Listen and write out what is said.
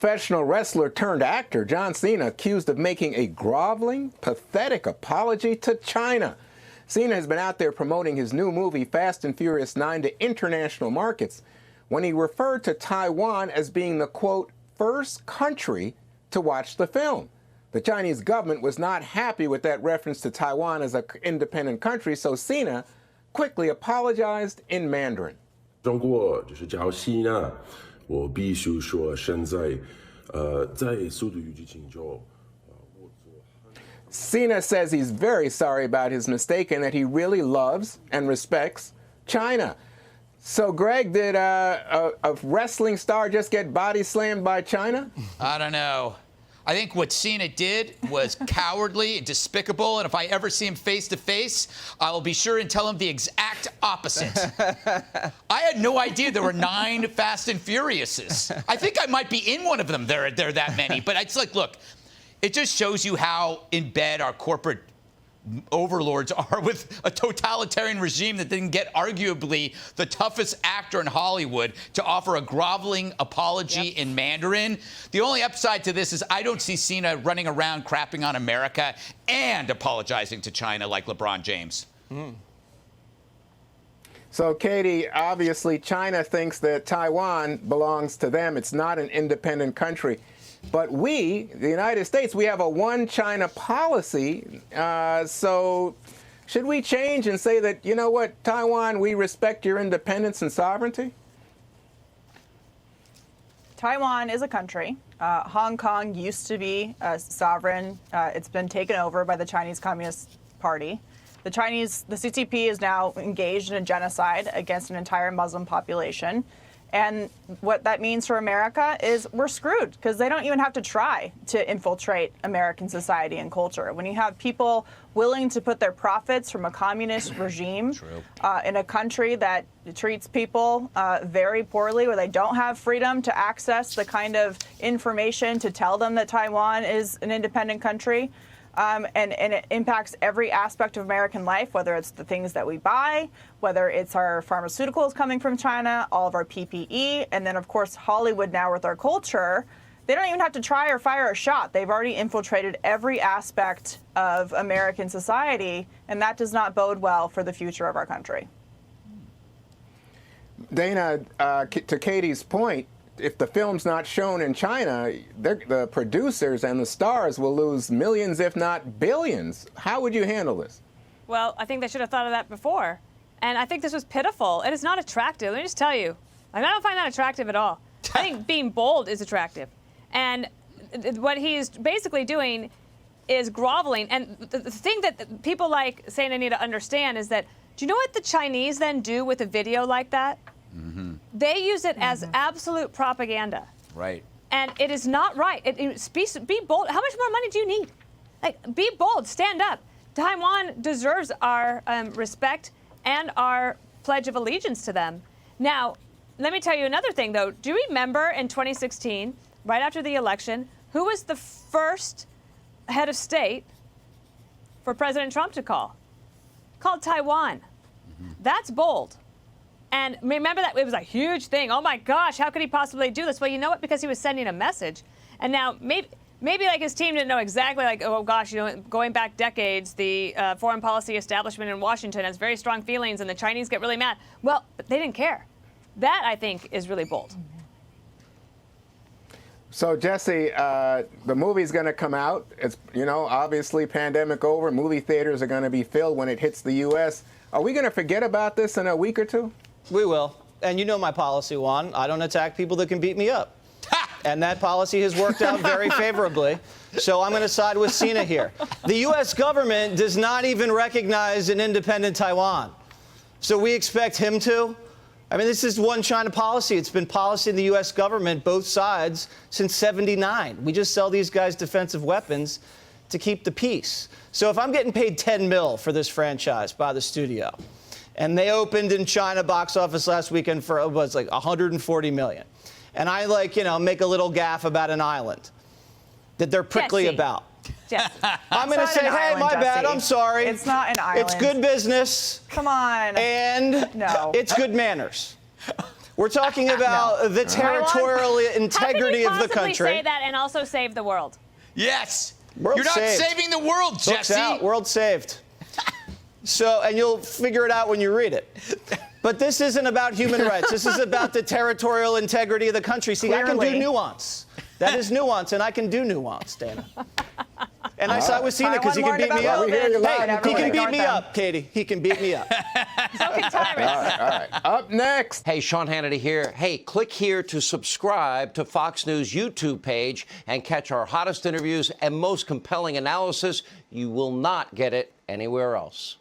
Professional wrestler turned actor John Cena accused of making a groveling, pathetic apology to China. Cena has been out there promoting his new movie Fast and Furious 9 to international markets when he referred to Taiwan as being the, quote, first country to watch the film. The Chinese government was not happy with that reference to Taiwan as an independent country, so Cena quickly apologized in Mandarin. 中国就是叫西呢，我必须说现在，在速度与激情中，Cena says he's very sorry about his mistake and that he really loves and respects China. So, Greg, did a wrestling star just get body slammed by China? I don't know. I think what Cena did was cowardly and despicable, and if I ever see him face to face, I will be sure and tell him the exact opposite. I had no idea there were 9 Fast and Furiouses. I think I might be in one of them. There are that many, but it's like, look, it just shows you how in bed our corporate overlords are with a totalitarian regime that didn't get arguably the toughest actor in Hollywood to offer a groveling apology in Mandarin. The only upside to this is I don't see Cena running around crapping on America and apologizing to China like LeBron James. So, Katie, obviously China thinks that Taiwan belongs to them. It's not an independent country. But we, the United States, we have a one-China policy. So should we change and say that, you know what, Taiwan, we respect your independence and sovereignty? Taiwan is a country. Hong Kong used to be sovereign. It's been taken over by the Chinese Communist Party. The CCP is now engaged in a genocide against an entire Muslim population. And what that means for America is we're screwed because they don't even have to try to infiltrate American society and culture. When you have people willing to put their profits from a communist regime in a country that treats people very poorly, where they don't have freedom to access the kind of information to tell them that Taiwan is an independent country, and it impacts every aspect of American life, whether it's the things that we buy, whether it's our pharmaceuticals coming from China, all of our PPE, and then, of course, Hollywood now with our culture. They don't even have to try or fire a shot. They've already infiltrated every aspect of American society, and that does not bode well for the future of our country. Dana, to Katie's point, if the film's not shown in China, the producers and the stars will lose millions, if not billions. How would you handle this? Well, I think they should have thought of that before. And I think this was pitiful. It is not attractive. Let me just tell you. I don't find that attractive at all. I think being bold is attractive. And what he's basically doing is groveling. And the thing that people like Cena need to understand is that, do you know what the Chinese then do with a video like that? They use it as absolute propaganda. Right. And it is not right. Be bold. How much more money do you need? Like, be bold. Stand up. Taiwan deserves our respect and our pledge of allegiance to them. Now, let me tell you another thing, though. Do you remember in 2016, right after the election, who was the first head of state for President Trump to call? Called Taiwan. That's bold. And remember that it was a huge thing. Oh my gosh, how could he possibly do this? Well, you know what? Because he was sending a message. And now maybe like his team didn't know exactly, like, oh gosh, you know, going back decades, the foreign policy establishment in Washington has very strong feelings and the Chinese get really mad. Well, but they didn't care. That, I think, is really bold. So, Jesse, the movie's going to come out. It's, you know, obviously pandemic over. Movie theaters are going to be filled when it hits the U.S. Are we going to forget about this in a week or two? We will. And you know my policy, Juan. I don't attack people that can beat me up. And that policy has worked out very favorably. So I'm going to side with Cena here. The U.S. government does not even recognize an independent Taiwan. So we expect him to. I mean, this is one China policy. It's been policy in the U.S. government, both sides, since '79. We just sell these guys defensive weapons to keep the peace. So if I'm getting paid $10 million for this franchise by the studio, and they opened in China box office last weekend for, it was like $140 million. And I, like, you know, make a little gaffe about an island that they're prickly about. Jesse. I'm going to say, hey, my bad, I'm sorry. It's not an island. It's good business. Come on. And no. It's good manners. We're talking about the territorial integrity of the How can you possibly country. say that and also save the world? Yes. World You're not saved. saving the world, Books Jesse. out, world saved. So, and you'll figure it out when you read it. But this isn't about human rights. This is about the territorial integrity of the country. See, I can do Clearly. nuance. That is nuance, and I can do nuance, Dana. And I side with Cena because he can Taiwan beat me learned up. about COVID, Hey, but he can everyone beat me ignored up, Katie. He can beat me up. So can Tyrus. All right. Up next. Hey, Sean Hannity here. Hey, click here to subscribe to Fox News YouTube page and catch our hottest interviews and most compelling analysis. You will not get it anywhere else.